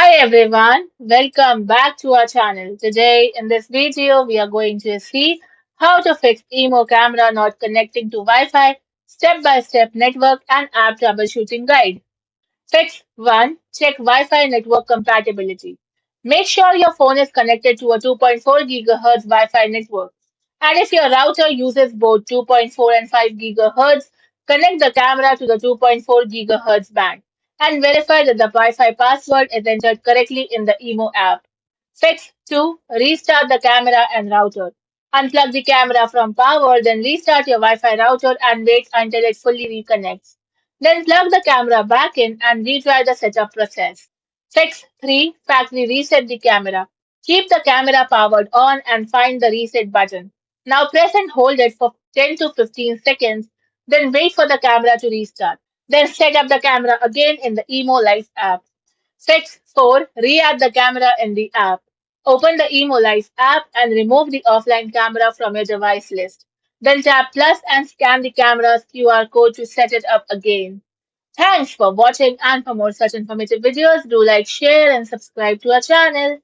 Hi everyone, welcome back to our channel. Today in this video we are going to see how to fix Imou camera not connecting to Wi-Fi, step-by-step network and app troubleshooting guide. Fix 1. Check Wi-Fi network compatibility. Make sure your phone is connected to a 2.4 GHz Wi-Fi network. And if your router uses both 2.4 and 5 GHz, connect the camera to the 2.4 GHz band and verify that the Wi-Fi password is entered correctly in the Imo app. Fix 2. Restart the camera and router. Unplug the camera from power, then restart your Wi-Fi router and wait until it fully reconnects. Then plug the camera back in and retry the setup process. Fix 3. Factory reset the camera. Keep the camera powered on and find the reset button. Now press and hold it for 10 to 15 seconds, then wait for the camera to restart. Then set up the camera again in the Emo Life app. Fix 4. Re-add the camera in the app. Open the Emo Life app and remove the offline camera from your device list. Then tap plus and scan the camera's QR code to set it up again. Thanks for watching, and for more such informative videos, do like, share and subscribe to our channel.